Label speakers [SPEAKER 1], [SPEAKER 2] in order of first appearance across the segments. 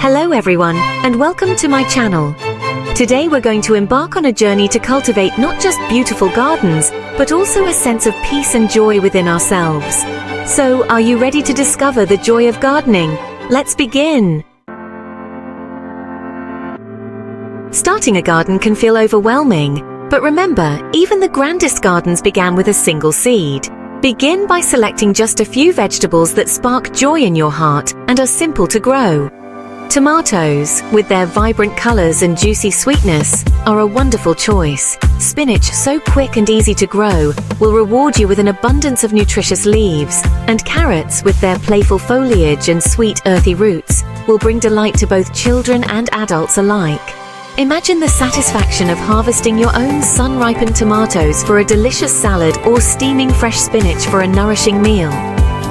[SPEAKER 1] Hello everyone, and welcome to my channel. Today we're going to embark on a journey to cultivate not just beautiful gardens, but also a sense of peace and joy within ourselves. So, are you ready to discover the joy of gardening? Let's begin! Starting a garden can feel overwhelming, but remember, even the grandest gardens began with a single seed. Begin by selecting just a few vegetables that spark joy in your heart and are simple to grow. Tomatoes, with their vibrant colors and juicy sweetness, are a wonderful choice. Spinach, so quick and easy to grow, will reward you with an abundance of nutritious leaves. And carrots, with their playful foliage and sweet earthy roots, will bring delight to both children and adults alike. Imagine the satisfaction of harvesting your own sun-ripened tomatoes for a delicious salad or steaming fresh spinach for a nourishing meal.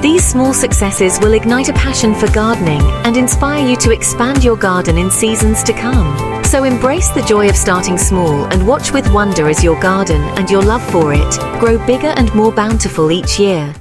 [SPEAKER 1] These small successes will ignite a passion for gardening and inspire you to expand your garden in seasons to come. So embrace the joy of starting small and watch with wonder as your garden and your love for it grow bigger and more bountiful each year.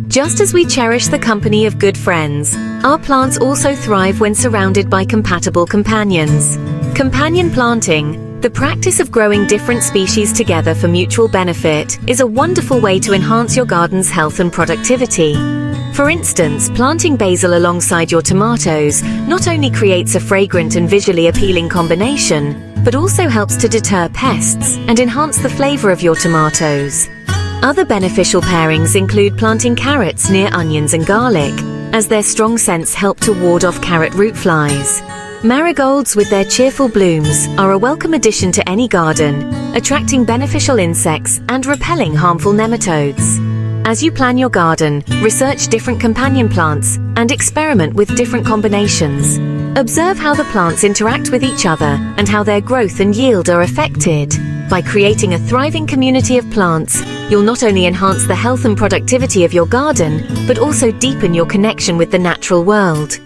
[SPEAKER 1] Just as we cherish the company of good friends, our plants also thrive when surrounded by compatible companions. Companion planting, the practice of growing different species together for mutual benefit, is a wonderful way to enhance your garden's health and productivity. For instance, planting basil alongside your tomatoes not only creates a fragrant and visually appealing combination, but also helps to deter pests and enhance the flavor of your tomatoes. Other beneficial pairings include planting carrots near onions and garlic, as their strong scents help to ward off carrot root flies. Marigolds, with their cheerful blooms, are a welcome addition to any garden, attracting beneficial insects and repelling harmful nematodes. As you plan your garden, research different companion plants and experiment with different combinations. Observe how the plants interact with each other and how their growth and yield are affected. By creating a thriving community of plants, you'll not only enhance the health and productivity of your garden, but also deepen your connection with the natural world.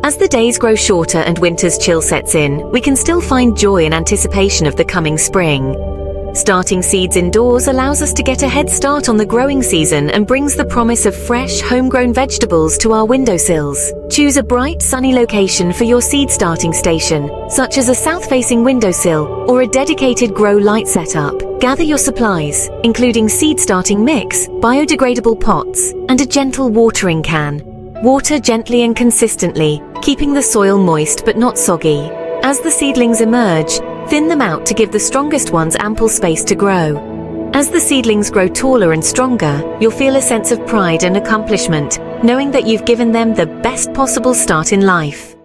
[SPEAKER 1] As the days grow shorter and winter's chill sets in, we can still find joy in anticipation of the coming spring. Starting seeds indoors allows us to get a head start on the growing season and brings the promise of fresh, homegrown vegetables to our windowsills. Choose a bright, sunny location for your seed starting station, such as a south-facing windowsill or a dedicated grow light setup. Gather your supplies, including seed starting mix, biodegradable pots, and a gentle watering can. Water gently and consistently, keeping the soil moist but not soggy. As the seedlings emerge, thin them out to give the strongest ones ample space to grow. As the seedlings grow taller and stronger, you'll feel a sense of pride and accomplishment, knowing that you've given them the best possible start in life.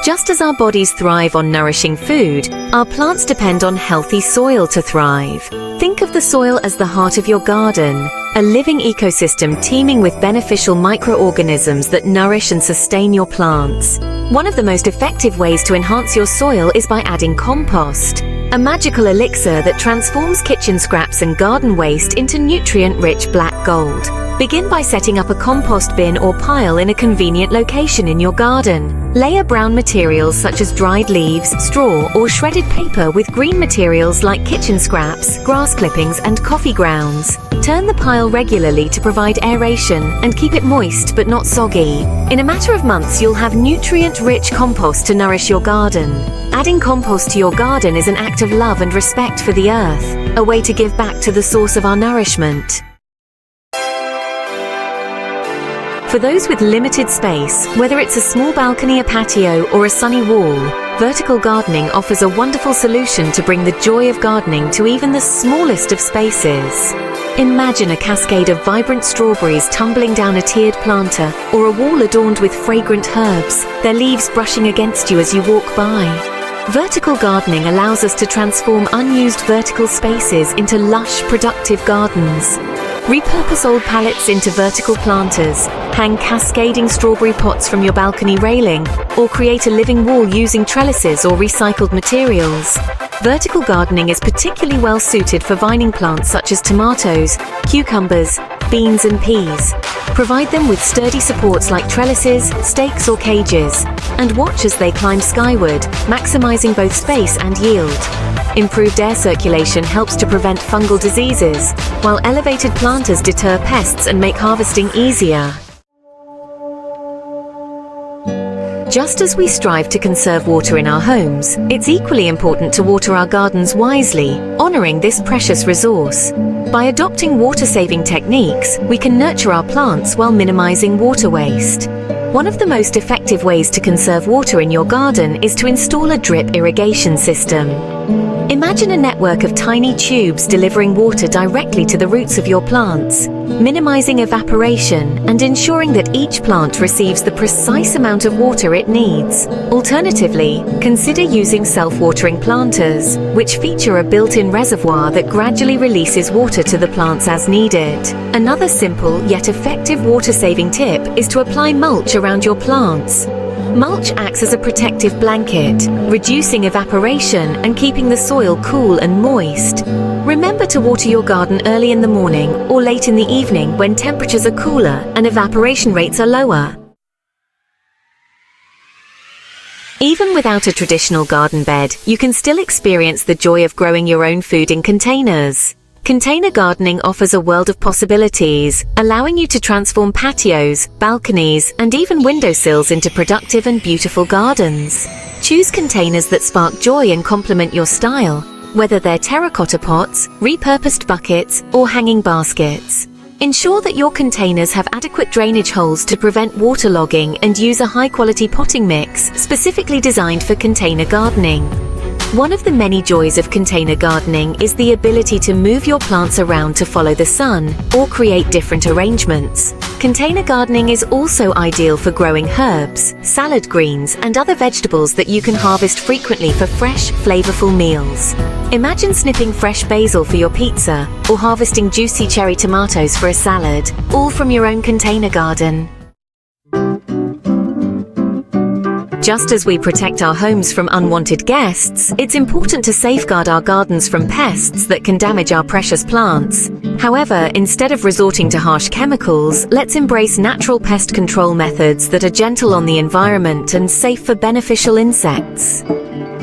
[SPEAKER 1] Just as our bodies thrive on nourishing food, our plants depend on healthy soil to thrive. Think of the soil as the heart of your garden, a living ecosystem teeming with beneficial microorganisms that nourish and sustain your plants. One of the most effective ways to enhance your soil is by adding compost, a magical elixir that transforms kitchen scraps and garden waste into nutrient-rich black gold. Begin by setting up a compost bin or pile in a convenient location in your garden. Layer brown materials such as dried leaves, straw, or shredded paper with green materials like kitchen scraps, grass clippings, and coffee grounds. Turn the pile regularly to provide aeration and keep it moist but not soggy. In a matter of months, you'll have nutrient-rich compost to nourish your garden. Adding compost to your garden is an act of love and respect for the earth, a way to give back to the source of our nourishment. For those with limited space, whether it's a small balcony, a patio, or a sunny wall, vertical gardening offers a wonderful solution to bring the joy of gardening to even the smallest of spaces. Imagine a cascade of vibrant strawberries tumbling down a tiered planter, or a wall adorned with fragrant herbs, their leaves brushing against you as you walk by. Vertical gardening allows us to transform unused vertical spaces into lush, productive gardens. Repurpose old pallets into vertical planters, hang cascading strawberry pots from your balcony railing, or create a living wall using trellises or recycled materials. Vertical gardening is particularly well suited for vining plants such as tomatoes, cucumbers, beans and peas. Provide them with sturdy supports like trellises, stakes or cages, and watch as they climb skyward, maximizing both space and yield. Improved air circulation helps to prevent fungal diseases, while elevated planters deter pests and make harvesting easier. Just as we strive to conserve water in our homes, it's equally important to water our gardens wisely, honoring this precious resource. By adopting water-saving techniques, we can nurture our plants while minimizing water waste. One of the most effective ways to conserve water in your garden is to install a drip irrigation system. Imagine a network of tiny tubes delivering water directly to the roots of your plants, minimizing evaporation and ensuring that each plant receives the precise amount of water it needs. Alternatively, consider using self-watering planters, which feature a built-in reservoir that gradually releases water to the plants as needed. Another simple yet effective water-saving tip is to apply mulch around your plants. Mulch acts as a protective blanket, reducing evaporation and keeping the soil cool and moist. Remember to water your garden early in the morning or late in the evening when temperatures are cooler and evaporation rates are lower. Even without a traditional garden bed, you can still experience the joy of growing your own food in containers. Container gardening offers a world of possibilities, allowing you to transform patios, balconies, and even windowsills into productive and beautiful gardens. Choose containers that spark joy and complement your style, whether they're terracotta pots, repurposed buckets, or hanging baskets. Ensure that your containers have adequate drainage holes to prevent waterlogging and use a high-quality potting mix specifically designed for container gardening. One of the many joys of container gardening is the ability to move your plants around to follow the sun or create different arrangements. Container gardening is also ideal for growing herbs, salad greens, and other vegetables that you can harvest frequently for fresh, flavorful meals. Imagine snipping fresh basil for your pizza or harvesting juicy cherry tomatoes for a salad, all from your own container garden. Just as we protect our homes from unwanted guests, it's important to safeguard our gardens from pests that can damage our precious plants. However, instead of resorting to harsh chemicals, let's embrace natural pest control methods that are gentle on the environment and safe for beneficial insects.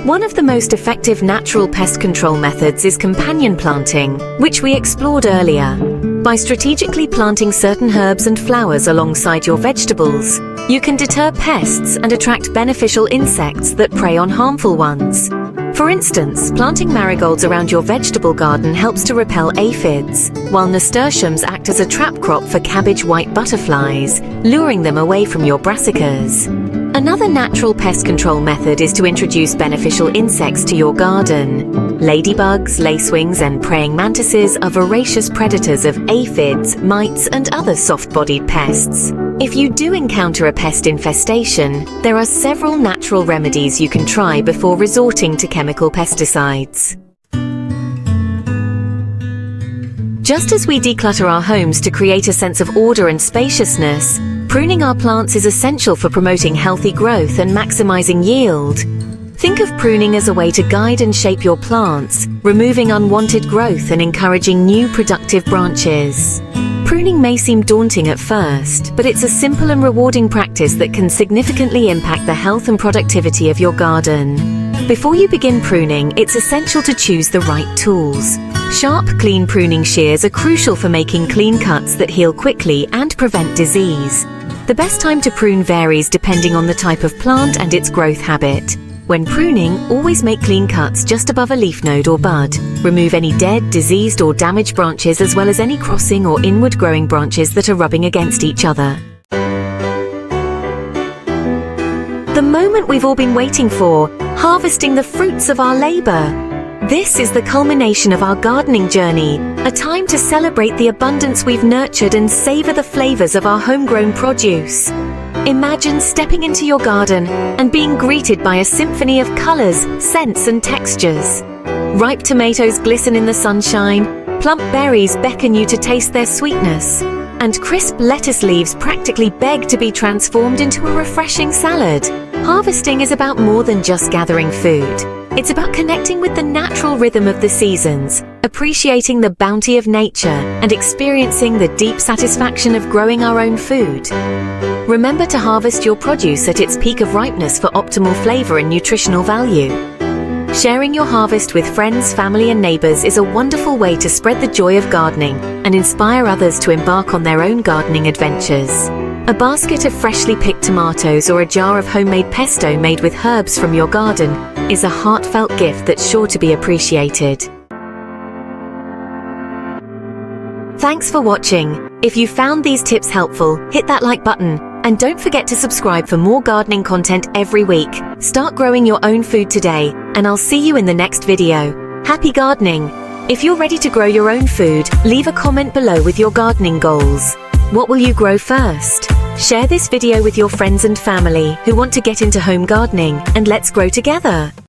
[SPEAKER 1] One of the most effective natural pest control methods is companion planting, which we explored earlier. By strategically planting certain herbs and flowers alongside your vegetables, you can deter pests and attract beneficial insects that prey on harmful ones. For instance, planting marigolds around your vegetable garden helps to repel aphids, while nasturtiums act as a trap crop for cabbage white butterflies, luring them away from your brassicas. Another natural pest control method is to introduce beneficial insects to your garden. Ladybugs, lacewings, and praying mantises are voracious predators of aphids, mites, and other soft-bodied pests. If you do encounter a pest infestation, there are several natural remedies you can try before resorting to chemical pesticides. Just as we declutter our homes to create a sense of order and spaciousness, pruning our plants is essential for promoting healthy growth and maximizing yield. Think of pruning as a way to guide and shape your plants, removing unwanted growth and encouraging new productive branches. Pruning may seem daunting at first, but it's a simple and rewarding practice that can significantly impact the health and productivity of your garden. Before you begin pruning, it's essential to choose the right tools. Sharp, clean pruning shears are crucial for making clean cuts that heal quickly and prevent disease. The best time to prune varies depending on the type of plant and its growth habit. When pruning, always make clean cuts just above a leaf node or bud. Remove any dead, diseased or damaged branches as well as any crossing or inward growing branches that are rubbing against each other. The moment we've all been waiting for, harvesting the fruits of our labor. This is the culmination of our gardening journey, a time to celebrate the abundance we've nurtured and savor the flavors of our homegrown produce. Imagine stepping into your garden and being greeted by a symphony of colors, scents, and textures. Ripe tomatoes glisten in the sunshine, plump berries beckon you to taste their sweetness, and crisp lettuce leaves practically beg to be transformed into a refreshing salad. Harvesting is about more than just gathering food. It's about connecting with the natural rhythm of the seasons, appreciating the bounty of nature, and experiencing the deep satisfaction of growing our own food. Remember to harvest your produce at its peak of ripeness for optimal flavor and nutritional value. Sharing your harvest with friends, family, and neighbors is a wonderful way to spread the joy of gardening and inspire others to embark on their own gardening adventures. A basket of freshly picked tomatoes or a jar of homemade pesto made with herbs from your garden is a heartfelt gift that's sure to be appreciated. Thanks for watching. If you found these tips helpful, hit that like button and don't forget to subscribe for more gardening content every week. Start growing your own food today, and I'll see you in the next video. Happy gardening! If you're ready to grow your own food, leave a comment below with your gardening goals. What will you grow first? Share this video with your friends and family who want to get into home gardening, and let's grow together.